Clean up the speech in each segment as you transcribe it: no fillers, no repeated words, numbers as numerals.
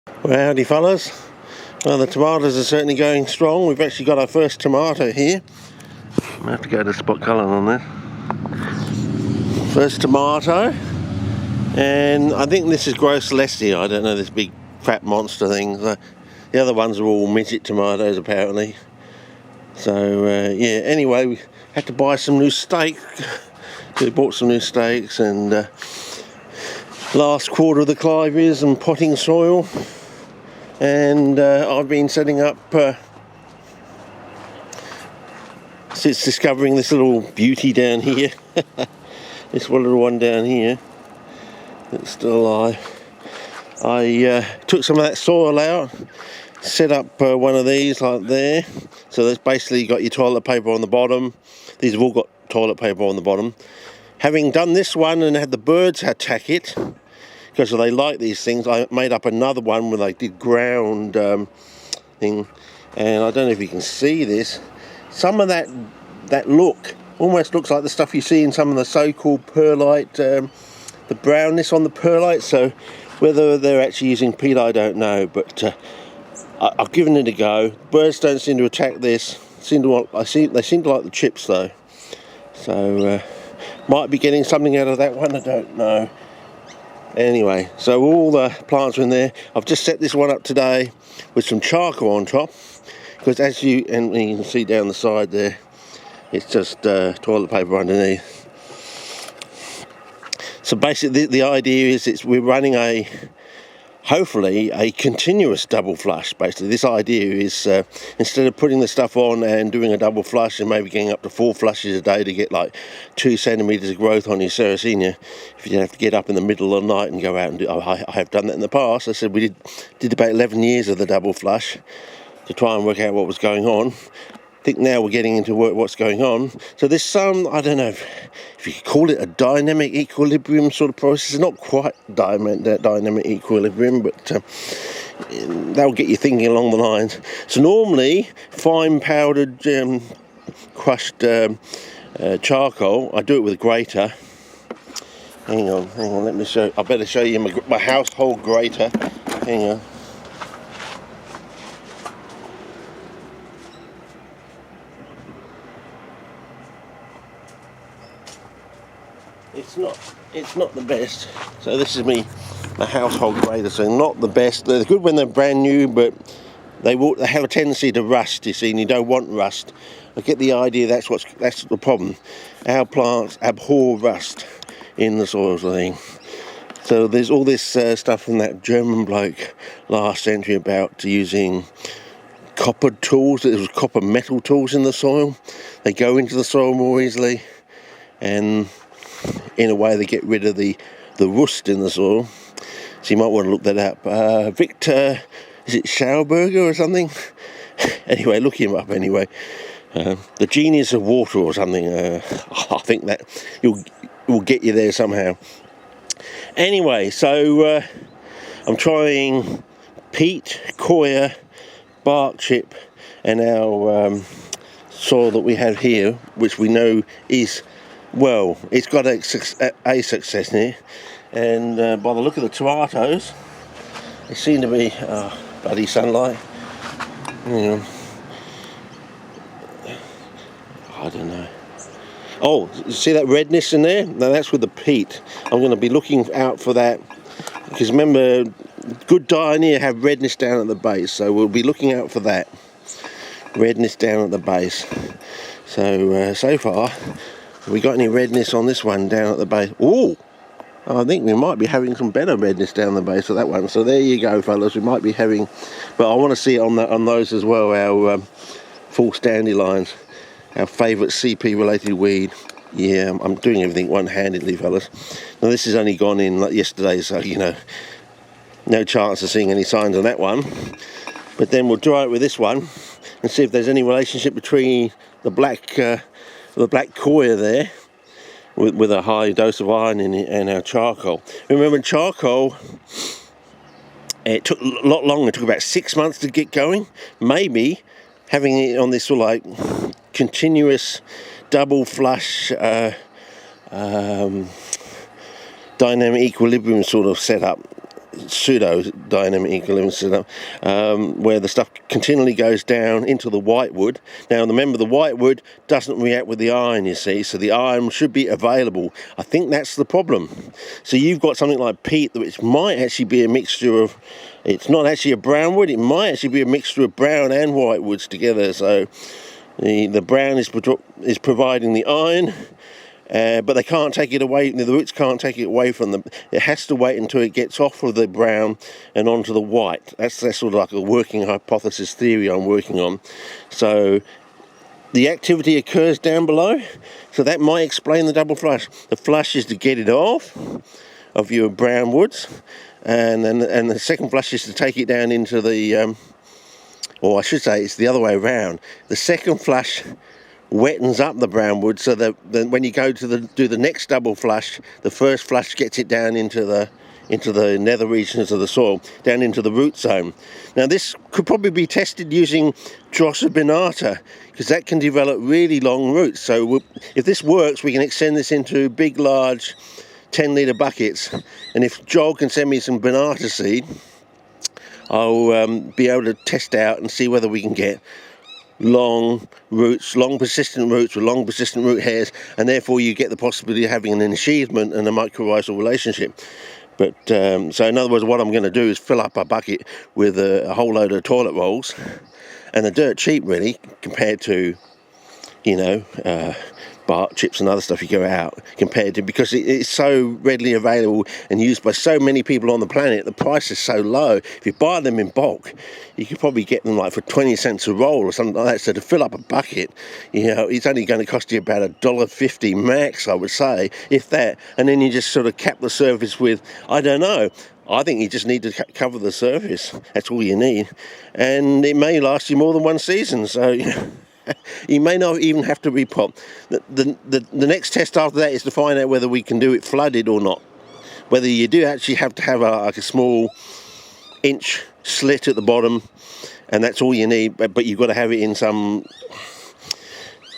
Well, howdy fellas. Well, the tomatoes are certainly going strong. We've actually got our first tomato here. I have to go to spot colour on this. First tomato, and I think this is gross Celestia. I don't know, this big fat monster thing. The other ones are all midget tomatoes apparently. So yeah, anyway, we had to buy some new steak. We bought some new steaks and last quarter of the clivies and potting soil. And I've been setting up since discovering this little beauty down here. This little one down here that's still alive. I took some of that soil out, set up one of these like there. So that's basically got your toilet paper on the bottom. These have all got toilet paper on the bottom. Having done this one and had the birds attack it, because they like these things, I made up another one where they did ground thing, and I don't know if you can see this. Some of that look almost looks like the stuff you see in some of the so-called perlite, the brownness on the perlite. So whether they're actually using peat, I don't know, but I've given it a go. Birds don't seem to attack this. They seem to like the chips though. So might be getting something out of that one, I don't know. Anyway, so all the plants are in there. I've just set this one up today with some charcoal on top, because as you can see down the side there, it's just toilet paper underneath. So basically the idea is we're running hopefully a continuous double flush. Basically this idea is instead of putting the stuff on and doing a double flush and maybe getting up to 4 flushes a day to get like 2 centimeters of growth on your Sarracenia, if you have to get up in the middle of the night and go out and do, I have done that in the past. I said we did about 11 years of the double flush to try and work out what was going on. I think now we're getting into what's going on. So there's some, I don't know if you could call it a dynamic equilibrium sort of process. It's not quite dynamic equilibrium, but that'll get you thinking along the lines. So normally fine powdered crushed charcoal, I do it with a grater. Hang on, let me show. I better show you my household grater. Hang on. It's not the best. So this is my household grater. So not the best. They're good when they're brand new, but they have a tendency to rust. You see, and you don't want rust. I get the idea. That's the problem. Our plants abhor rust in the soils, I think. So there's all this stuff from that German bloke last century about using copper tools. It was copper metal tools in the soil. They go into the soil more easily, and in a way they get rid of the rust in the soil. So you might want to look that up. Victor, is it Schauberger or something? Anyway, look him up anyway. The genius of water or something. I think that will get you there somehow. Anyway, so I'm trying peat, coir, bark chip, and our soil that we have here, which we know is, well, it's got a success in it, and by the look of the tomatoes, they seem to be bloody sunlight. You know, I don't know. Oh, see that redness in there? No, that's with the peat. I'm going to be looking out for that, because remember, good Dioneer have redness down at the base, so we'll be looking out for that redness down at the base. So so far, have we got any redness on this one down at the base? Oh, I think we might be having some better redness down the base of that one. So there you go, fellas. We might be having, but I want to see on those as well, our false dandelions, our favourite CP-related weed. Yeah, I'm doing everything one-handedly, fellas. Now this has only gone in like yesterday, so you know, no chance of seeing any signs on that one. But then we'll try it with this one and see if there's any relationship between the black coir there with a high dose of iron in it and our charcoal. Remember, charcoal, it took a lot longer. It took about 6 months to get going. Maybe having it on this sort of like continuous double flush dynamic equilibrium sort of setup pseudo-dynamic equilibrium setup, where the stuff continually goes down into the whitewood. Now remember, the whitewood doesn't react with the iron, you see, so the iron should be available. I think that's the problem. So you've got something like peat, which might actually be a mixture of, it's not actually a brown wood, it might actually be a mixture of brown and white woods together. So the brown is providing the iron, but they can't take it away, the roots can't take it away from them. It has to wait until it gets off of the brown and onto the white. That's sort of like a working hypothesis theory I'm working on. So the activity occurs down below, so that might explain the double flush. The flush is to get it off of your brown woods, and the second flush is to take it down into the, or I should say it's the other way around. The second flush wettens up the brown wood, so that when you go to do the next double flush, the first flush gets it down into the nether regions of the soil, down into the root zone. Now this could probably be tested using Drossa binata, because that can develop really long roots. So if this works, we can extend this into big, large 10-litre buckets, and if Joel can send me some binata seed, I'll be able to test out and see whether we can get long roots, long persistent roots with long persistent root hairs, and therefore you get the possibility of having an ensheathment and a mycorrhizal relationship. But so in other words, what I'm going to do is fill up a bucket with a whole load of toilet rolls, and they're dirt cheap really compared to, you know, bark chips and other stuff you go out, compared to, because it's so readily available and used by so many people on the planet. The price is so low. If you buy them in bulk, you could probably get them like for 20 cents a roll or something like that. So to fill up a bucket, you know, it's only going to cost you about $1.50 max, I would say, if that. And then you just sort of cap the surface with, I don't know, I think you just need to cover the surface. That's all you need, and it may last you more than one season. So you know, you may not even have to repot. The next test after that is to find out whether we can do it flooded or not. Whether you do actually have to have like a small inch slit at the bottom, and that's all you need. But you've got to have it in some,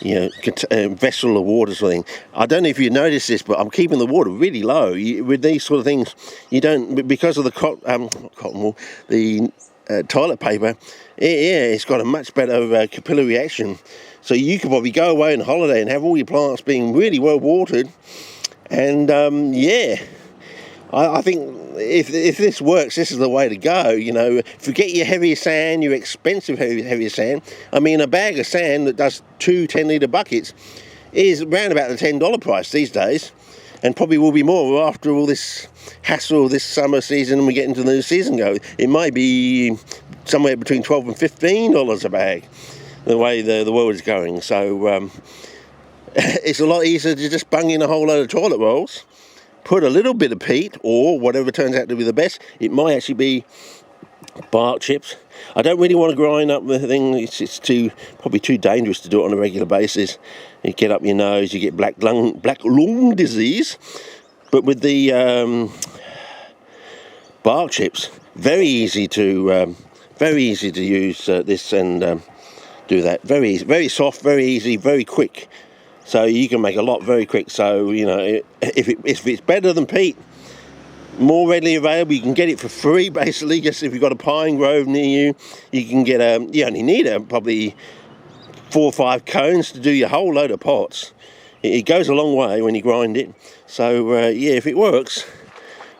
you know, vessel of water sort of thing. I don't know if you notice this, but I'm keeping the water really low. With these sort of things, you don't, because of the cotton wool, the toilet paper, it's got a much better capillary action. So you could probably go away on holiday and have all your plants being really well watered. And yeah, I think if this works, this is the way to go. You know, forget your heavier sand, your expensive heavier sand. I mean, a bag of sand that does 2 10-litre buckets is around about the $10 price these days, and probably will be more after all this hassle this summer season and we get into the new season go. It might be somewhere between $12 and $15 a bag, the way the world is going. So it's a lot easier to just bung in a whole load of toilet rolls, put a little bit of peat, or whatever turns out to be the best. It might actually be bark chips. I don't really want to grind up the thing. It's probably too dangerous to do it on a regular basis. You get up your nose, you get black lung disease. But with the bark chips, very easy to use this and do that. Very easy, very soft, very easy, very quick. So you can make a lot very quick. So you know, if it's better than peat, more readily available, you can get it for free basically. Just if you've got a pine grove near you, you can get you only need probably 4 or 5 cones to do your whole load of pots. It goes a long way when you grind it. So yeah, if it works,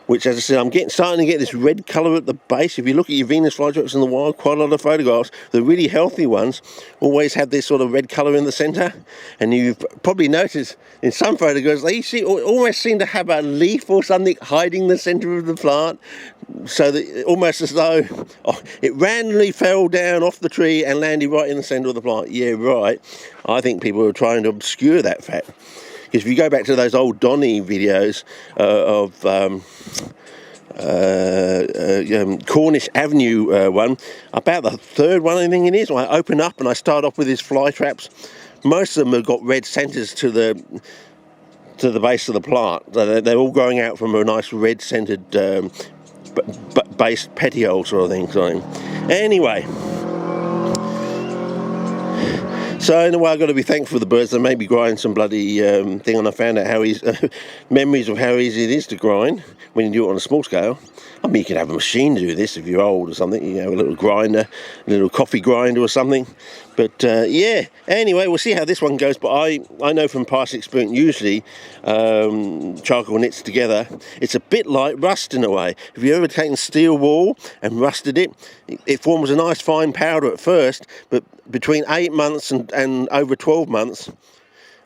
which as I said, I'm starting to get this red colour at the base. If you look at your Venus flytraps in the wild, quite a lot of photographs, the really healthy ones always have this sort of red colour in the centre. And you've probably noticed in some photographs, they almost seem to have a leaf or something hiding the centre of the plant. So that almost as though it randomly fell down off the tree and landed right in the centre of the plant. Yeah, right. I think people are trying to obscure that fact. Because if you go back to those old Donny videos of Cornish Avenue one, about the third one I think it is, when I open up and I start off with his fly traps, most of them have got red centres to the base of the plant. They're all growing out from a nice red centred base petiole sort of thing. Anyway, So in a way, I've got to be thankful for the birds. They made me grind some bloody thing, and I found out how easy, memories of how easy it is to grind when you do it on a small scale. I mean, you could have a machine to do this if you're old or something. You have a little grinder, a little coffee grinder or something. But yeah, anyway, we'll see how this one goes. But I know from past experience, usually charcoal knits together, it's a bit like rust in a way. Have you ever taken steel wool and rusted it? It forms a nice fine powder at first, but between 8 months and over 12 months,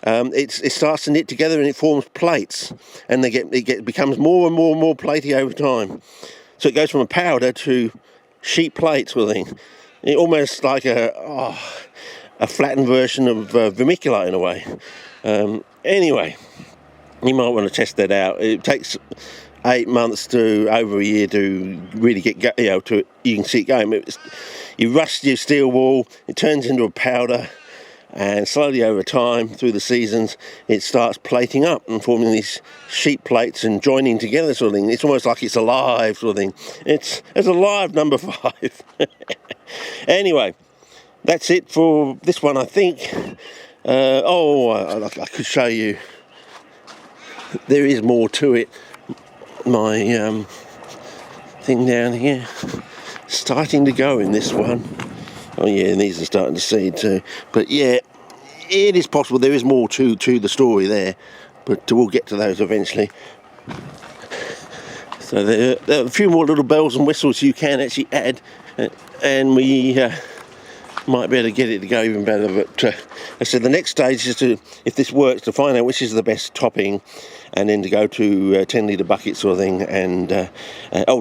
it starts to knit together and it forms plates, and it becomes more and more platey over time. So it goes from a powder to sheet plates sort of thing. It almost like a flattened version of vermiculite in a way. Anyway, you might want to test that out. It takes 8 months to over a year to really get you can see it going. You rust your steel wool, it turns into a powder, and slowly over time, through the seasons, it starts plating up and forming these sheet plates and joining together sort of thing. It's almost like it's alive sort of thing. It's alive, number 5. Anyway, that's it for this one, I think. I could show you. There is more to it. My thing down here, starting to go in this one. Oh yeah, and these are starting to seed too. But yeah, it is possible there is more to the story there, but we'll get to those eventually. So there are a few more little bells and whistles you can actually add, and we might be able to get it to go even better. But I said the next stage is to, if this works, to find out which is the best topping, and then to go to 10 litre bucket sort of thing, and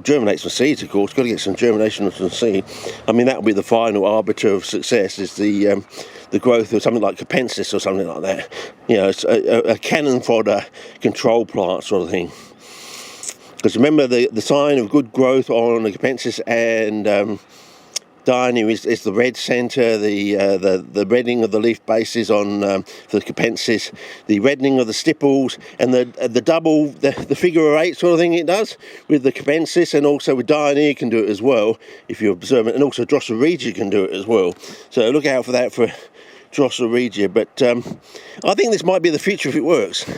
germinate some seeds, of course. Got to get some germination of some seed. I mean, that will be the final arbiter of success, is the growth of something like Capensis or something like that. You know, it's a cannon fodder control plant sort of thing. Because remember, the sign of good growth on the Capensis and Dione is the red centre, the reddening of the leaf bases on the Capensis, the reddening of the stipples, and the double, the figure of 8 sort of thing it does with the Capensis, and also with Dione you can do it as well if you observe it, and also Drosera regia can do it as well. So look out for that for Drosera regia. But I think this might be the future if it works.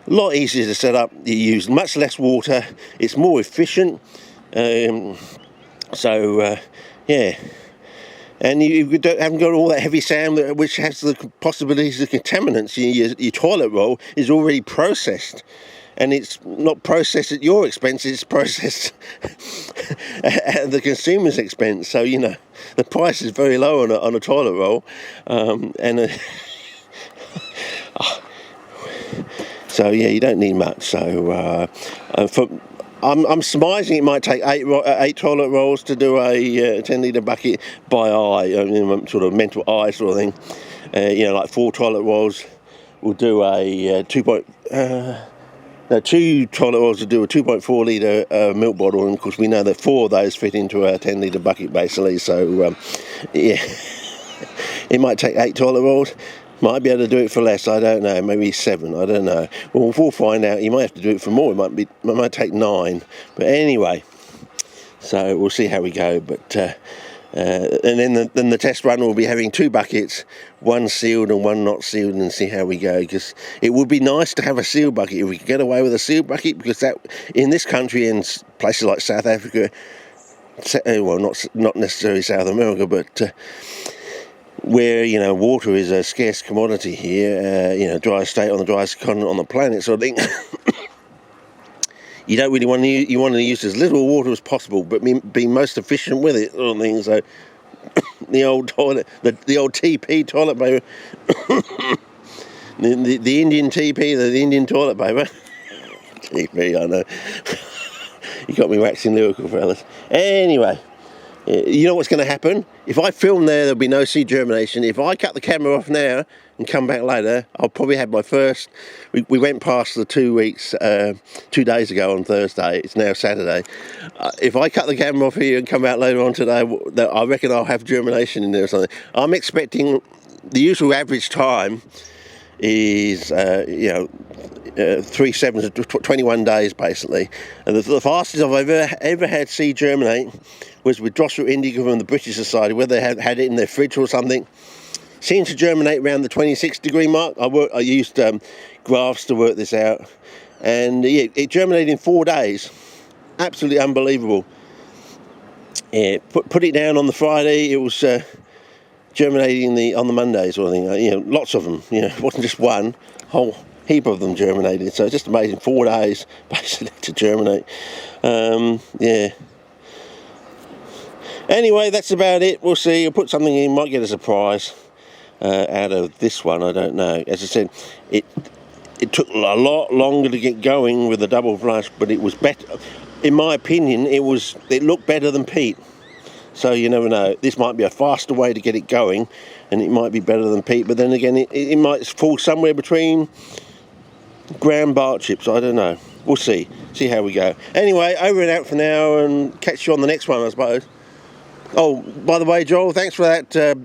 A lot easier to set up. You use much less water. It's more efficient. Yeah, and you haven't got all that heavy sand which has the possibilities of contaminants. Your toilet roll is already processed, and it's not processed at your expense, it's processed at the consumer's expense. So, you know, the price is very low on a toilet roll. So, yeah, you don't need much. So, I'm surmising it might take 8 toilet rolls to do a 10 litre bucket by eye, sort of mental eye sort of thing. Like 4 toilet rolls will do a 2 toilet rolls will do a 2.4 litre milk bottle, and of course we know that 4 of those fit into a 10 litre bucket basically. So yeah, it might take 8 toilet rolls. Might be able to do it for less, I don't know, maybe 7, I don't know. Well, we'll find out. You might have to do it for more, it might take 9. But anyway, so we'll see how we go. But and then the test run will be having 2 buckets, one sealed and one not sealed, and see how we go. Because it would be nice to have a sealed bucket if we could get away with a sealed bucket, because that in this country and places like South Africa, well, not necessarily South America, but where, you know, water is a scarce commodity here, driest state on the driest continent on the planet, so I think you don't really want to use as little water as possible, but be most efficient with it, sort of thing. So the old toilet, the old TP toilet paper, the Indian TP, the Indian toilet paper. TP, I know. You got me waxing lyrical, fellas. Anyway. You know what's going to happen? If I film there'll be no seed germination. If I cut the camera off now and come back later, I'll probably have my first. We went past the 2 weeks 2 days ago on Thursday. It's now Saturday. If I cut the camera off here and come out later on today, I reckon I'll have germination in there or something. I'm expecting the usual average time is 3 7 to 21 days basically, and the fastest I've ever had seed germinate was with Drosera indica from the British Society, where they had it in their fridge or something. seems to germinate around the 26-degree mark. I used graphs to work this out, and yeah, it germinated in 4 days. Absolutely unbelievable. Yeah, put it down on the Friday. It was germinating on the Monday sort of thing. You know, lots of them. You know, it wasn't just one. Whole heap of them germinated. So it's just amazing. 4 days basically to germinate. Yeah. Anyway, that's about it. We'll see. I'll put something in. Might get a surprise out of this one. I don't know. As I said, it took a lot longer to get going with the double flush, but it was better. In my opinion, it looked better than peat. So you never know. This might be a faster way to get it going, and it might be better than peat. But then again, it might fall somewhere between ground bark chips. I don't know. We'll see. See how we go. Anyway, over and out for now, and catch you on the next one, I suppose. Oh, by the way, Joel, thanks for that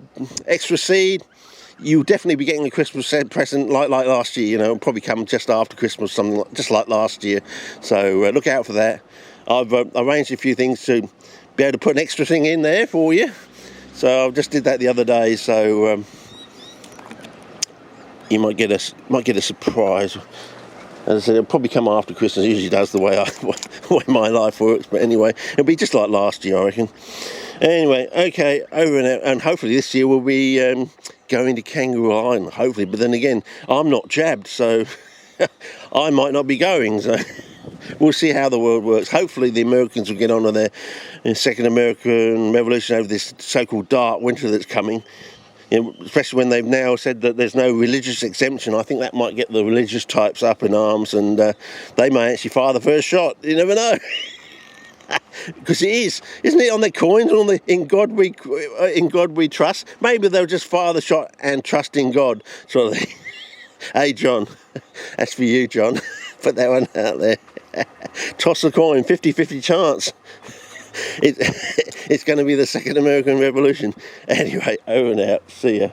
extra seed. You'll definitely be getting a Christmas present like last year. You know, it'll probably come just after Christmas, something just like last year. So look out for that. I've arranged a few things to be able to put an extra thing in there for you. So I just did that the other day. So you might get a surprise. As I said, it'll probably come after Christmas. It usually does the way my life works. But anyway, it'll be just like last year, I reckon. Anyway, okay, over and out. And hopefully this year we'll be going to Kangaroo Island, hopefully. But then again, I'm not jabbed, so I might not be going. So we'll see how the world works. Hopefully the Americans will get on to their second American Revolution over this so-called dark winter that's coming. You know, especially when they've now said that there's no religious exemption. I think that might get the religious types up in arms, and they may actually fire the first shot. You never know. Because it is, isn't it, on their coins, on the in God we trust? Maybe they'll just fire the shot and trust in God, sort of thing. Hey, John, that's for you, John. Put that one out there. Toss the coin, 50-50 chance. It's going to be the second American Revolution. Anyway, over and out. See ya.